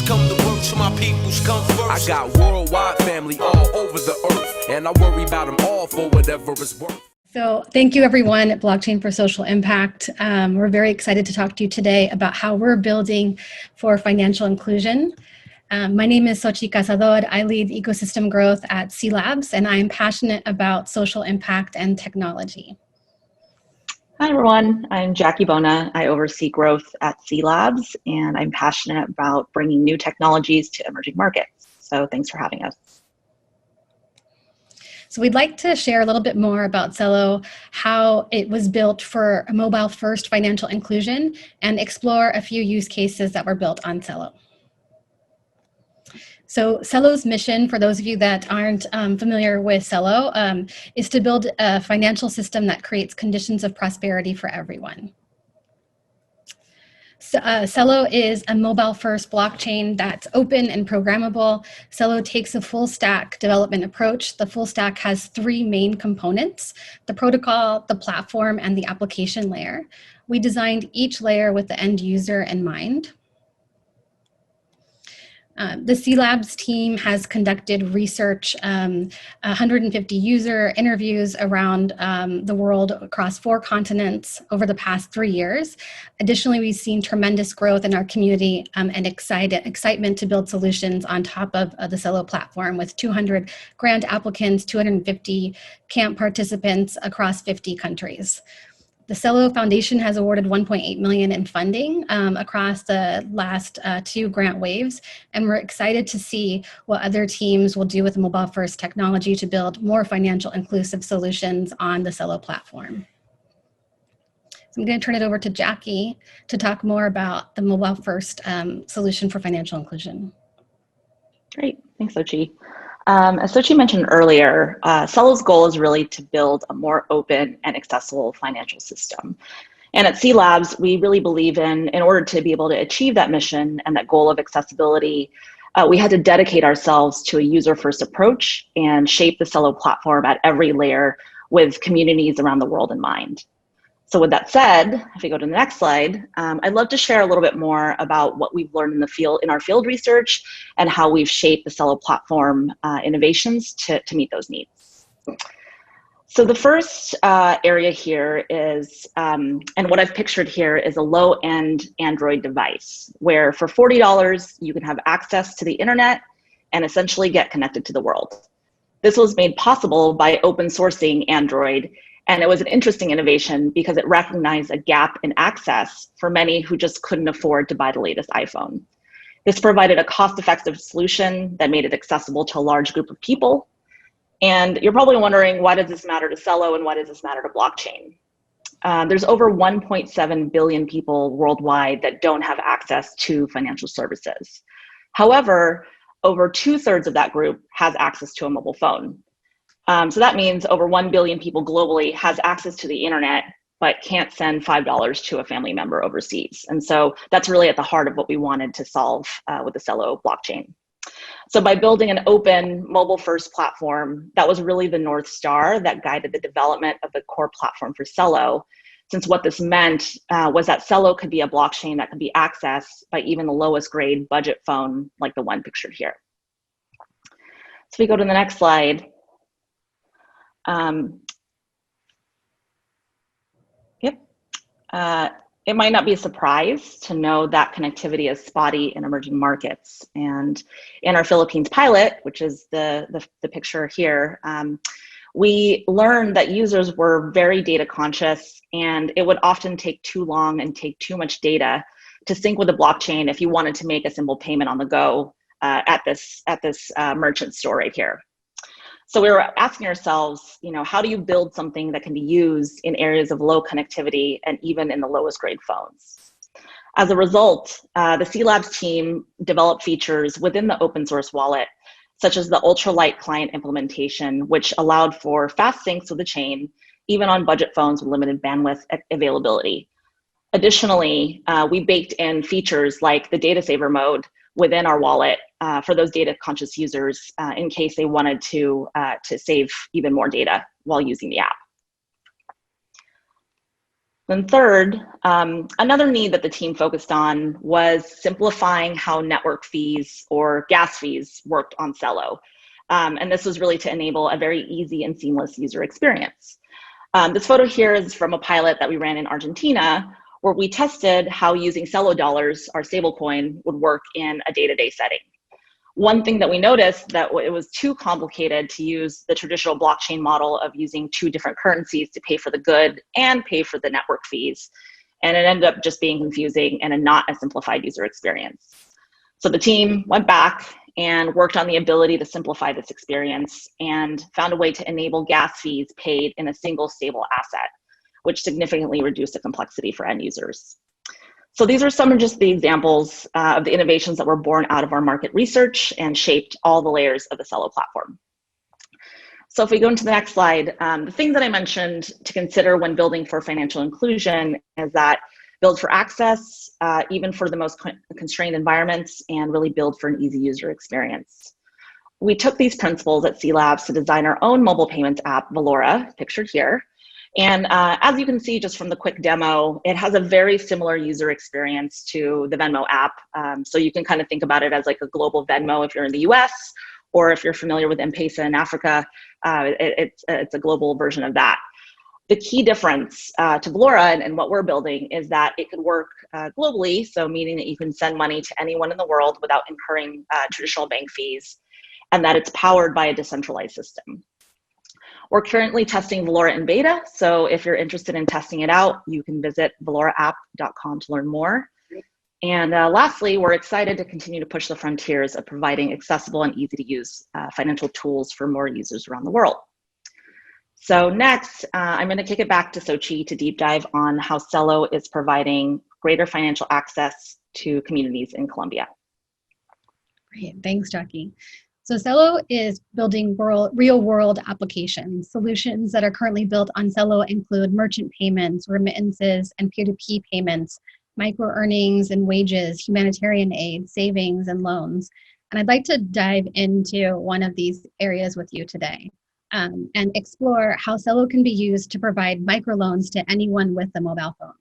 come to work, so my peoples come first. I got worldwide family all over the earth, and I worry about them all for whatever it's worth. So thank you everyone at Blockchain for Social Impact. We're very excited to talk to you today about how we're building for financial inclusion. My name is Xochitl Cazador. I lead ecosystem growth at Celo, and I am passionate about social impact and technology. Hi everyone, I'm Jackie Bona. I oversee growth at Celo, and I'm passionate about bringing new technologies to emerging markets. So thanks for having us. So we'd like to share a little bit more about Celo, how it was built for a mobile-first financial inclusion, and explore a few use cases that were built on Celo. So Celo's mission, for those of you that aren't familiar with Celo, is to build a financial system that creates conditions of prosperity for everyone. Celo is a mobile-first blockchain that's open and programmable. Celo takes a full-stack development approach. The full stack has three main components: the protocol, the platform, and the application layer. We designed each layer with the end user in mind. The Celo team has conducted research, 150 user interviews around the world across 4 continents over the past 3 years. Additionally, we've seen tremendous growth in our community and excitement to build solutions on top of the Celo platform, with 200 grant applicants, 250 camp participants across 50 countries. The Celo Foundation has awarded $1.8 million in funding across the last 2 grant waves, and we're excited to see what other teams will do with mobile-first technology to build more financial inclusive solutions on the Celo platform. So I'm going to turn it over to Jackie to talk more about the mobile-first solution for financial inclusion. Great, thanks, Xochitl. As Xochitl mentioned earlier, Celo's goal is really to build a more open and accessible financial system. And at Celo, we really believe in order to be able to achieve that mission and that goal of accessibility, we had to dedicate ourselves to a user-first approach and shape the Celo platform at every layer with communities around the world in mind. So with that said, if we go to the next slide, I'd love to share a little bit more about what we've learned in the field, in our field research, and how we've shaped the Celo platform innovations to meet those needs. So the first area here is, and what I've pictured here is a low-end Android device, where for $40, you can have access to the internet and essentially get connected to the world. This was made possible by open sourcing Android. And it was an interesting innovation because it recognized a gap in access for many who just couldn't afford to buy the latest iPhone. This provided a cost-effective solution that made it accessible to a large group of people. And you're probably wondering, why does this matter to Celo and why does this matter to blockchain? There's over 1.7 billion people worldwide that don't have access to financial services. However, over 2/3 of that group has access to a mobile phone. So that means over 1 billion people globally has access to the internet, but can't send $5 to a family member overseas. And so that's really at the heart of what we wanted to solve with the Celo blockchain. So by building an open mobile-first platform, that was really the North Star that guided the development of the core platform for Celo, since what this meant was that Celo could be a blockchain that could be accessed by even the lowest grade budget phone, like the one pictured here. So we go to the next slide. It might not be a surprise to know that connectivity is spotty in emerging markets. And in our Philippines pilot, which is the picture here, we learned that users were very data conscious, and it would often take too long and take too much data to sync with the blockchain if you wanted to make a simple payment on the go at this merchant store right here. So we were asking ourselves, how do you build something that can be used in areas of low connectivity and even in the lowest grade phones? As a result, the Celo team developed features within the open source wallet, such as the ultralight client implementation, which allowed for fast syncs with the chain, even on budget phones with limited bandwidth availability. Additionally, we baked in features like the data saver mode within our wallet for those data conscious users in case they wanted to save even more data while using the app. Then third, another need that the team focused on was simplifying how network fees or gas fees worked on Celo. And this was really to enable a very easy and seamless user experience. This photo here is from a pilot that we ran in Argentina, where we tested how using Celo dollars, our stablecoin, would work in a day-to-day setting. One thing that we noticed that it was too complicated to use the traditional blockchain model of using two different currencies to pay for the good and pay for the network fees. And it ended up just being confusing and a not a simplified user experience. So the team went back and worked on the ability to simplify this experience and found a way to enable gas fees paid in a single stable asset, which significantly reduced the complexity for end users. So these are some of just the examples of the innovations that were born out of our market research and shaped all the layers of the Celo platform. So if we go into the next slide, the things that I mentioned to consider when building for financial inclusion is that build for access, even for the most constrained environments, and really build for an easy user experience. We took these principles at Celo to design our own mobile payments app, Valora, pictured here. And as you can see just from the quick demo, it has a very similar user experience to the Venmo app. So you can kind of think about it as like a global Venmo if you're in the US, or if you're familiar with M-Pesa in Africa, it's a global version of that. The key difference to Valora and what we're building is that it can work globally, so meaning that you can send money to anyone in the world without incurring traditional bank fees, and that it's powered by a decentralized system. We're currently testing Valora in beta, so if you're interested in testing it out, you can visit valoraapp.com to learn more. And lastly, we're excited to continue to push the frontiers of providing accessible and easy to use financial tools for more users around the world. So next, I'm going to kick it back to Sochi to deep dive on how Celo is providing greater financial access to communities in Colombia. Great, thanks, Jackie. So Celo is building real-world applications. Solutions that are currently built on Celo include merchant payments, remittances, and peer-to-peer payments, micro-earnings and wages, humanitarian aid, savings, and loans. And I'd like to dive into one of these areas with you today and explore how Celo can be used to provide microloans to anyone with a mobile phone.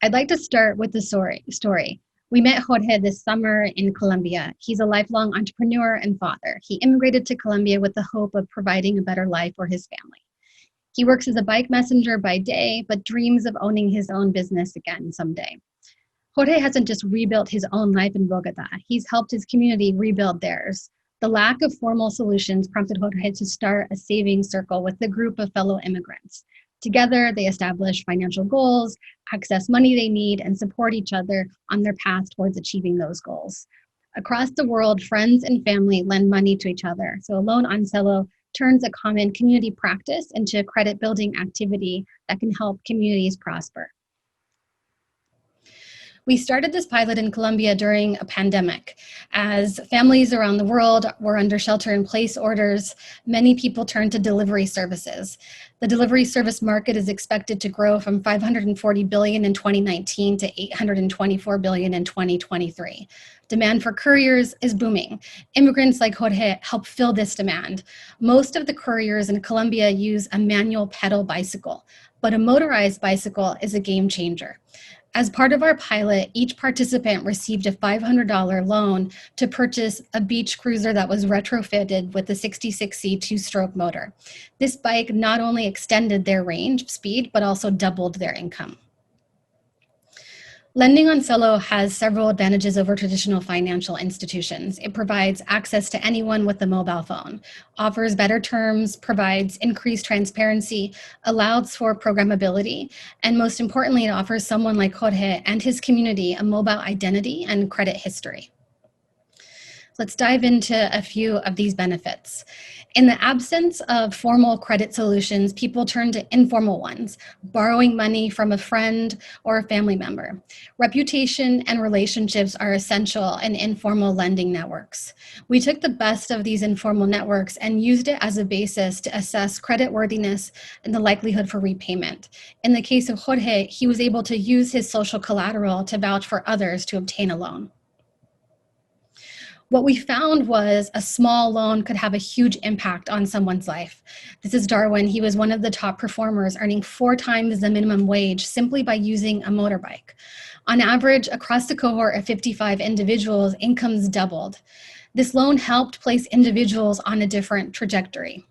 I'd like to start with the story. We met Jorge this summer in Colombia. He's a lifelong entrepreneur and father. He immigrated to Colombia with the hope of providing a better life for his family. He works as a bike messenger by day, but dreams of owning his own business again someday. Jorge hasn't just rebuilt his own life in Bogota. He's helped his community rebuild theirs. The lack of formal solutions prompted Jorge to start a savings circle with a group of fellow immigrants. Together, they establish financial goals, access money they need, and support each other on their path towards achieving those goals. Across the world, friends and family lend money to each other. So a loan on Celo turns a common community practice into a credit building activity that can help communities prosper. We started this pilot in Colombia during a pandemic. As families around the world were under shelter-in-place orders, many people turned to delivery services. The delivery service market is expected to grow from $540 billion in 2019 to $824 billion in 2023. Demand for couriers is booming. Immigrants like Jorge help fill this demand. Most of the couriers in Colombia use a manual pedal bicycle, but a motorized bicycle is a game changer. As part of our pilot, each participant received a $500 loan to purchase a beach cruiser that was retrofitted with a 66C two-stroke motor. This bike not only extended their range of speed, but also doubled their income. Lending on Celo has several advantages over traditional financial institutions. It provides access to anyone with a mobile phone, offers better terms, provides increased transparency, allows for programmability, and most importantly, it offers someone like Jorge and his community a mobile identity and credit history. Let's dive into a few of these benefits. In the absence of formal credit solutions, people turn to informal ones, borrowing money from a friend or a family member. Reputation and relationships are essential in informal lending networks. We took the best of these informal networks and used it as a basis to assess creditworthiness and the likelihood for repayment. In the case of Jorge, he was able to use his social collateral to vouch for others to obtain a loan. What we found was a small loan could have a huge impact on someone's life. This is Darwin. He was one of the top performers, earning 4 times the minimum wage simply by using a motorbike. On average, across the cohort of 55 individuals, incomes doubled. This loan helped place individuals on a different trajectory.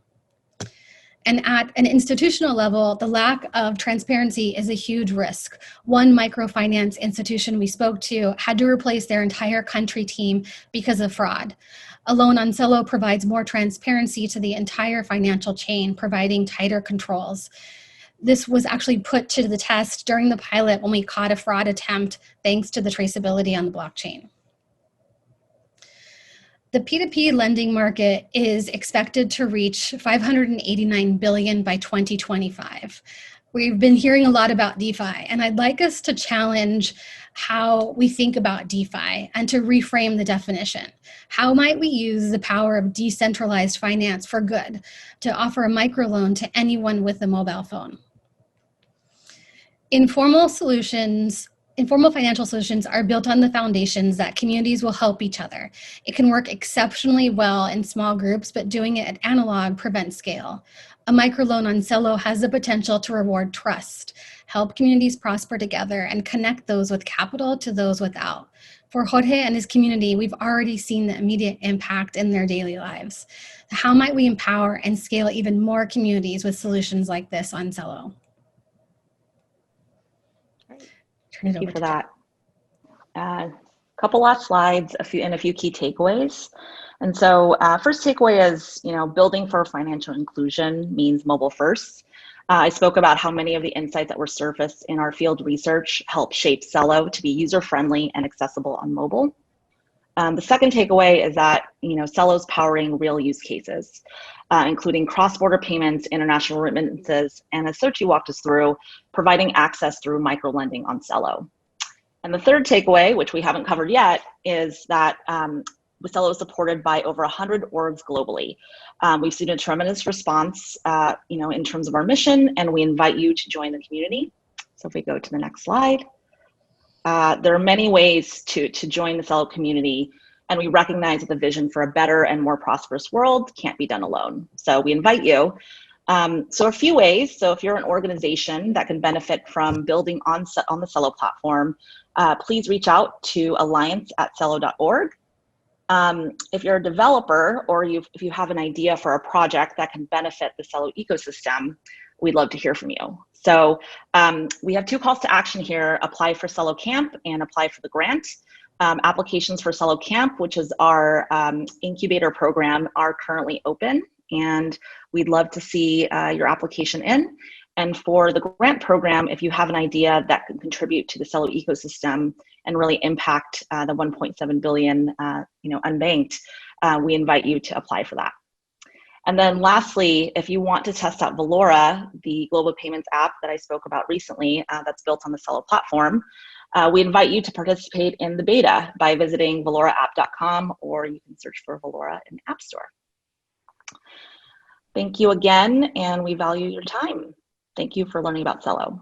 And at an institutional level, the lack of transparency is a huge risk. One microfinance institution we spoke to had to replace their entire country team because of fraud. A loan on Celo provides more transparency to the entire financial chain, providing tighter controls. This was actually put to the test during the pilot when we caught a fraud attempt, thanks to the traceability on the blockchain. The P2P lending market is expected to reach $589 billion by 2025. We've been hearing a lot about DeFi, and I'd like us to challenge how we think about DeFi and to reframe the definition. How might we use the power of decentralized finance for good to offer a microloan to anyone with a mobile phone? Informal financial solutions are built on the foundations that communities will help each other. It can work exceptionally well in small groups, but doing it at analog prevents scale. A microloan on Celo has the potential to reward trust, help communities prosper together, and connect those with capital to those without. For Jorge and his community, we've already seen the immediate impact in their daily lives. How might we empower and scale even more communities with solutions like this on Celo? Thank you for that. Couple last slides, a few key takeaways. And so first takeaway is, building for financial inclusion means mobile first. I spoke about how many of the insights that were surfaced in our field research help shape Celo to be user-friendly and accessible on mobile. The second takeaway is that, Celo's powering real use cases, including cross-border payments, international remittances, and as Sochi walked us through, providing access through microlending on Celo. And the third takeaway, which we haven't covered yet, is that Celo is supported by over 100 orgs globally. We've seen a tremendous response, in terms of our mission, and we invite you to join the community. So if we go to the next slide. There are many ways to join the Celo community, and we recognize that the vision for a better and more prosperous world can't be done alone. So we invite you. So a few ways. So if you're an organization that can benefit from building on the Celo platform, please reach out to alliance@celo.org. If you're a developer or if you have an idea for a project that can benefit the Celo ecosystem, we'd love to hear from you. So we have 2 calls to action here: apply for Celo Camp and apply for the grant. Applications for Celo Camp, which is our incubator program, are currently open, and we'd love to see your application in. And for the grant program, if you have an idea that can contribute to the Celo ecosystem and really impact the 1.7 billion, unbanked, we invite you to apply for that. And then lastly, if you want to test out Valora, the global payments app that I spoke about recently, that's built on the Celo platform, we invite you to participate in the beta by visiting valoraapp.com, or you can search for Valora in the App Store. Thank you again, and we value your time. Thank you for learning about Celo.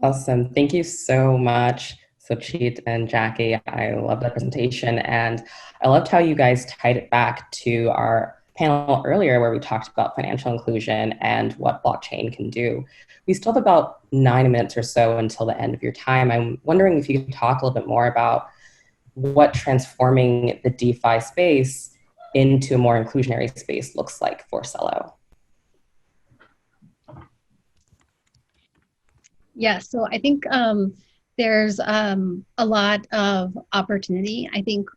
Awesome. Thank you so much, Sochit and Jackie. I love that presentation, and I loved how you guys tied it back to our panel earlier where we talked about financial inclusion and what blockchain can do. We still have about 9 minutes or so until the end of your time. I'm wondering if you could talk a little bit more about what transforming the DeFi space into a more inclusionary space looks like for Celo. Yeah, so I think there's a lot of opportunity. I think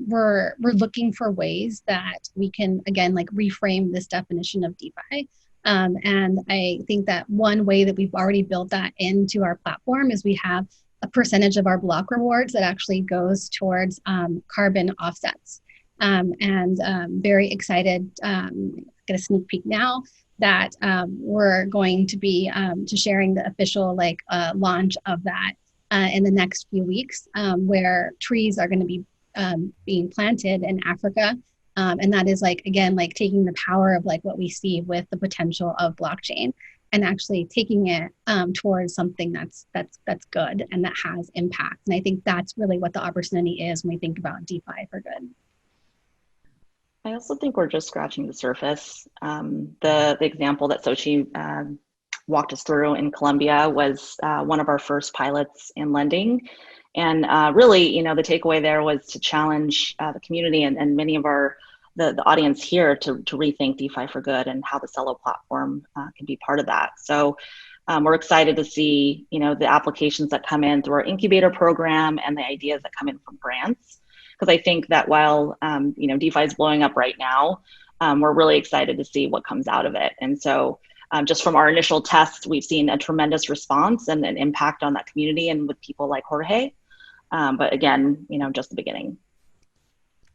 we're looking for ways that we can, again, like reframe this definition of DeFi. And I think that one way that we've already built that into our platform is we have a percentage of our block rewards that actually goes towards carbon offsets. Very excited, get a sneak peek now, that we're going to be sharing the official launch of that in the next few weeks, where trees are going to be being planted in Africa. And that is again, taking the power of what we see with the potential of blockchain and actually taking it towards something that's good and that has impact. And I think that's really what the opportunity is when we think about DeFi for good. I also think we're just scratching the surface. The example that Sochi walked us through in Colombia was one of our first pilots in lending. And really, the takeaway there was to challenge the community and many of the audience here to rethink DeFi for good and how the Celo platform can be part of that. So we're excited to see, the applications that come in through our incubator program and the ideas that come in from grants. Because I think that while, DeFi is blowing up right now, we're really excited to see what comes out of it. And so just from our initial tests, we've seen a tremendous response and an impact on that community and with people like Jorge. But again, just the beginning.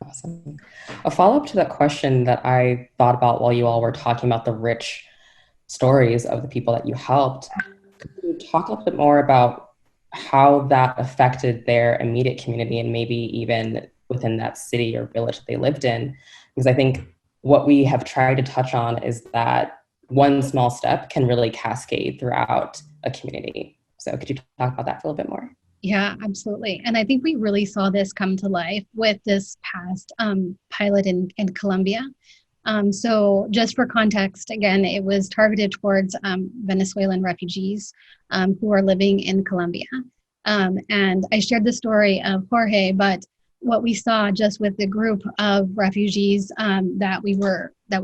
Awesome. A follow-up to that question that I thought about while you all were talking about the rich stories of the people that you helped. Could you talk a little bit more about how that affected their immediate community and maybe even within that city or village that they lived in? Because I think what we have tried to touch on is that one small step can really cascade throughout a community. So could you talk about that for a little bit more? Yeah, absolutely. And I think we really saw this come to life with this past pilot in Colombia. So just for context, again, it was targeted towards Venezuelan refugees who are living in Colombia. And I shared the story of Jorge, but what we saw just with the group of refugees that we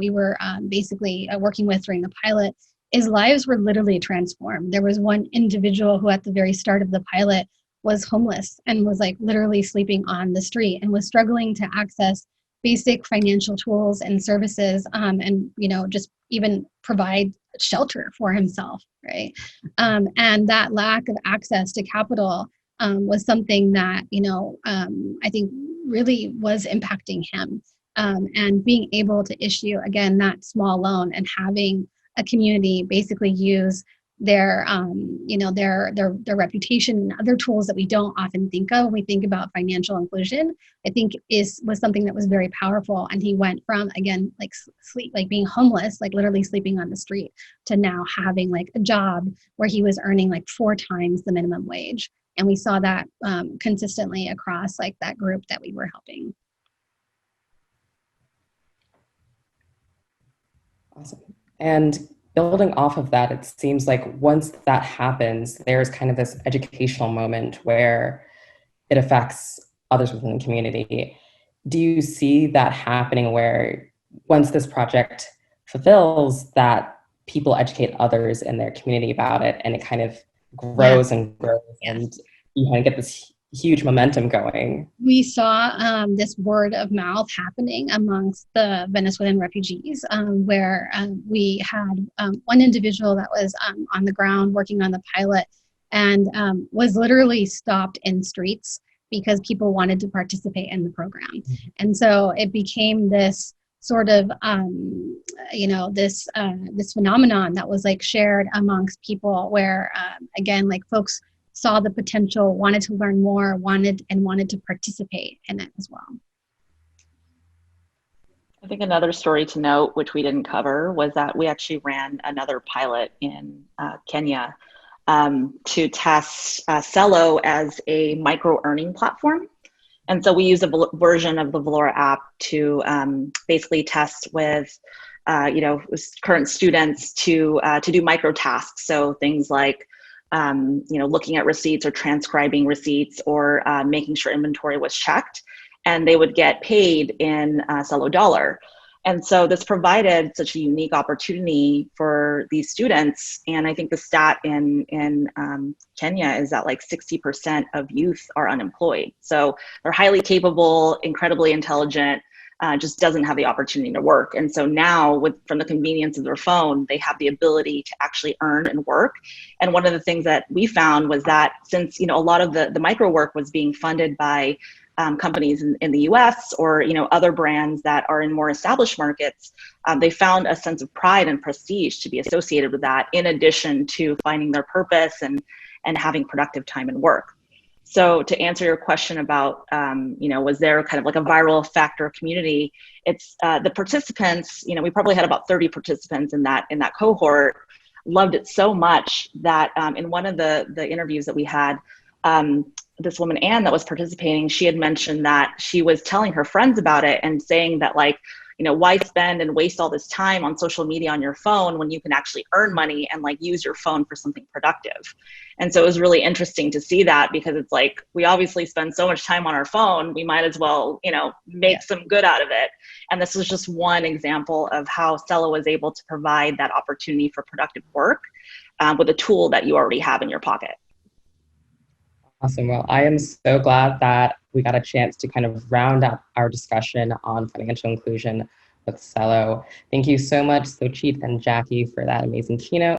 were basically working with during the pilot is lives were literally transformed. There was one individual who at the very start of the pilot was homeless and was like literally sleeping on the street and was struggling to access basic financial tools and services and just even provide shelter for himself, right? And that lack of access to capital was something that I think really was impacting him, and being able to issue again that small loan and having a community basically use their reputation and other tools that we don't often think of when we think about financial inclusion, I think was something that was very powerful. And he went from, again, like being homeless, like literally sleeping on the street, to now having like a job where he was earning like 4 times the minimum wage. And we saw that consistently across like that group that we were helping. Awesome. And building off of that, it seems like once that happens, there's kind of this educational moment where it affects others within the community. Do you see that happening where once this project fulfills, that people educate others in their community about it and it kind of grows and grows and you kind of get this huge momentum going? We saw this word of mouth happening amongst the Venezuelan refugees, where we had one individual that was on the ground working on the pilot and was literally stopped in streets because people wanted to participate in the program. Mm-hmm. And so it became this sort of, this phenomenon that was like shared amongst people where, again, like folks saw the potential, wanted to learn more, wanted to participate in it as well. I think another story to note, which we didn't cover, was that we actually ran another pilot in Kenya to test Celo as a micro-earning platform. And so we use a version of the Valora app to basically test with current students to do micro tasks. So things like looking at receipts or transcribing receipts or making sure inventory was checked, and they would get paid in Celo dollar. And so this provided such a unique opportunity for these students. And I think the stat in Kenya is that like 60% of youth are unemployed. So they're highly capable, incredibly intelligent, just doesn't have the opportunity to work. And so now from the convenience of their phone, they have the ability to actually earn and work. And one of the things that we found was that since, a lot of the micro work was being funded by companies in the US or, other brands that are in more established markets, they found a sense of pride and prestige to be associated with that, in addition to finding their purpose and having productive time and work. So to answer your question about, was there kind of like a viral effect or community? It's the participants, we probably had about 30 participants in that cohort, loved it so much that in one of the interviews that we had, this woman, Anne, that was participating, she had mentioned that she was telling her friends about it and saying that, like, why spend and waste all this time on social media on your phone when you can actually earn money and like use your phone for something productive? And so it was really interesting to see that, because it's like, we obviously spend so much time on our phone, we might as well, make some good out of it. And this was just one example of how Celo was able to provide that opportunity for productive work with a tool that you already have in your pocket. Awesome. Well, I am so glad that we got a chance to kind of round up our discussion on financial inclusion with Celo. Thank you so much, Sochit and Jackie, for that amazing keynote.